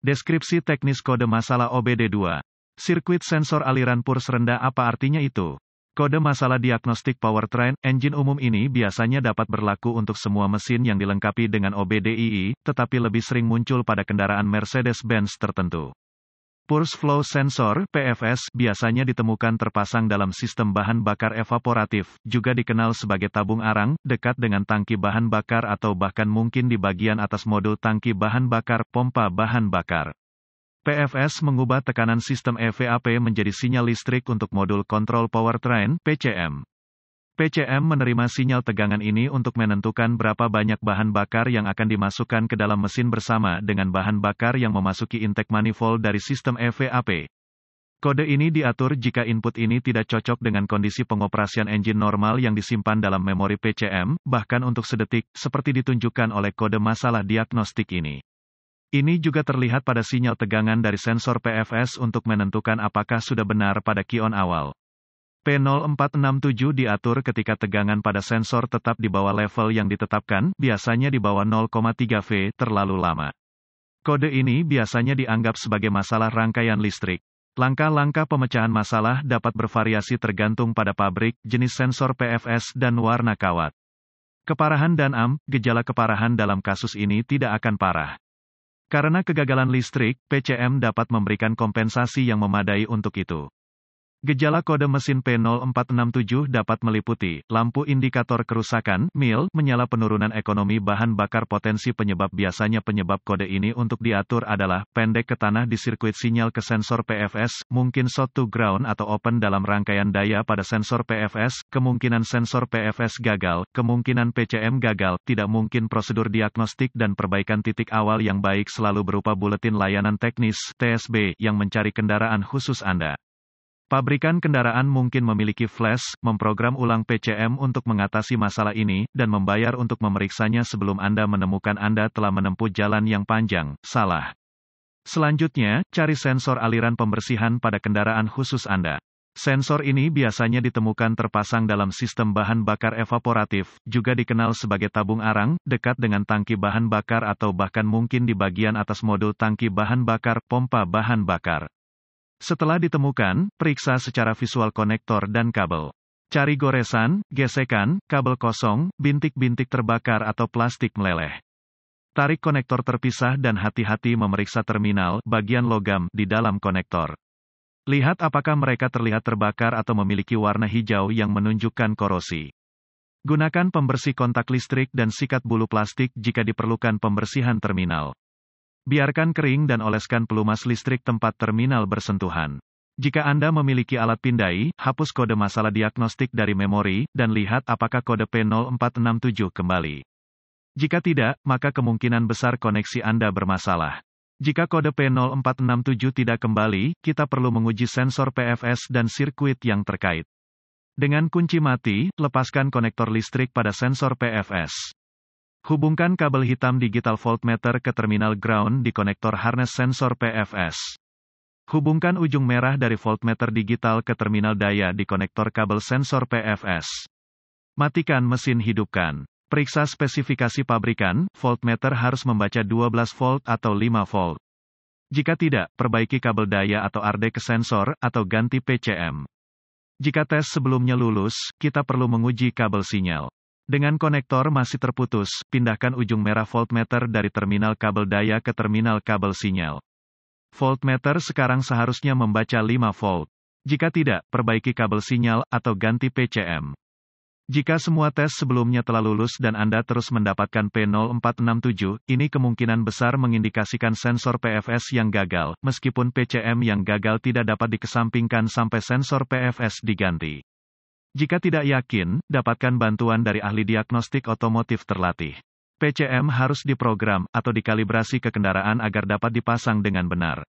Deskripsi teknis kode masalah OBD2. Sirkuit sensor aliran purs rendah apa artinya itu? Kode masalah diagnostik powertrain engine umum ini biasanya dapat berlaku untuk semua mesin yang dilengkapi dengan OBD-II, tetapi lebih sering muncul pada kendaraan Mercedes-Benz tertentu. Purse Flow Sensor (PFS) biasanya ditemukan terpasang dalam sistem bahan bakar evaporatif, juga dikenal sebagai tabung arang, dekat dengan tangki bahan bakar atau bahkan mungkin di bagian atas modul tangki bahan bakar, pompa bahan bakar. PFS mengubah tekanan sistem EVAP menjadi sinyal listrik untuk modul kontrol powertrain (PCM). PCM menerima sinyal tegangan ini untuk menentukan berapa banyak bahan bakar yang akan dimasukkan ke dalam mesin bersama dengan bahan bakar yang memasuki intake manifold dari sistem EVAP. Kode ini diatur jika input ini tidak cocok dengan kondisi pengoperasian engine normal yang disimpan dalam memori PCM, bahkan untuk sedetik, seperti ditunjukkan oleh kode masalah diagnostik ini. Ini juga terlihat pada sinyal tegangan dari sensor PFS untuk menentukan apakah sudah benar pada kion awal. P0467 diatur ketika tegangan pada sensor tetap di bawah level yang ditetapkan, biasanya di bawah 0,3 V, terlalu lama. Kode ini biasanya dianggap sebagai masalah rangkaian listrik. Langkah-langkah pemecahan masalah dapat bervariasi tergantung pada pabrik, jenis sensor PFS, dan warna kawat. Keparahan dan gejala keparahan dalam kasus ini tidak akan parah. Karena kegagalan listrik, PCM dapat memberikan kompensasi yang memadai untuk itu. Gejala kode mesin P0467 dapat meliputi, lampu indikator kerusakan, MIL, menyala penurunan ekonomi bahan bakar potensi penyebab biasanya penyebab kode ini untuk diatur adalah, pendek ke tanah di sirkuit sinyal ke sensor PFS, mungkin short to ground atau open dalam rangkaian daya pada sensor PFS, kemungkinan sensor PFS gagal, kemungkinan PCM gagal, tidak mungkin prosedur diagnostik dan perbaikan titik awal yang baik selalu berupa buletin layanan teknis, TSB, yang mencari kendaraan khusus Anda. Pabrikan kendaraan mungkin memiliki flash, memprogram ulang PCM untuk mengatasi masalah ini, dan membayar untuk memeriksanya sebelum Anda menemukan Anda telah menempuh jalan yang panjang, salah. Selanjutnya, cari sensor aliran pembersihan pada kendaraan khusus Anda. Sensor ini biasanya ditemukan terpasang dalam sistem bahan bakar evaporatif, juga dikenal sebagai tabung arang, dekat dengan tangki bahan bakar atau bahkan mungkin di bagian atas modul tangki bahan bakar, pompa bahan bakar. Setelah ditemukan, periksa secara visual konektor dan kabel. Cari goresan, gesekan, kabel kosong, bintik-bintik terbakar atau plastik meleleh. Tarik konektor terpisah dan hati-hati memeriksa terminal, bagian logam, di dalam konektor. Lihat apakah mereka terlihat terbakar atau memiliki warna hijau yang menunjukkan korosi. Gunakan pembersih kontak listrik dan sikat bulu plastik jika diperlukan pembersihan terminal. Biarkan kering dan oleskan pelumas listrik tempat terminal bersentuhan. Jika Anda memiliki alat pindai, hapus kode masalah diagnostik dari memori, dan lihat apakah kode P0467 kembali. Jika tidak, maka kemungkinan besar koneksi Anda bermasalah. Jika kode P0467 tidak kembali, kita perlu menguji sensor PFS dan sirkuit yang terkait. Dengan kunci mati, lepaskan konektor listrik pada sensor PFS. Hubungkan kabel hitam digital voltmeter ke terminal ground di konektor harness sensor PFS. Hubungkan ujung merah dari voltmeter digital ke terminal daya di konektor kabel sensor PFS. Matikan mesin hidupkan. Periksa spesifikasi pabrikan, voltmeter harus membaca 12 volt atau 5 volt. Jika tidak, perbaiki kabel daya atau arde ke sensor, atau ganti PCM. Jika tes sebelumnya lulus, kita perlu menguji kabel sinyal. Dengan konektor masih terputus, pindahkan ujung merah voltmeter dari terminal kabel daya ke terminal kabel sinyal. Voltmeter sekarang seharusnya membaca 5 volt. Jika tidak, perbaiki kabel sinyal, atau ganti PCM. Jika semua tes sebelumnya telah lulus dan Anda terus mendapatkan P0467, ini kemungkinan besar mengindikasikan sensor PFS yang gagal, meskipun PCM yang gagal tidak dapat dikesampingkan sampai sensor PFS diganti. Jika tidak yakin, dapatkan bantuan dari ahli diagnostik otomotif terlatih. PCM harus diprogram atau dikalibrasi ke kendaraan agar dapat dipasang dengan benar.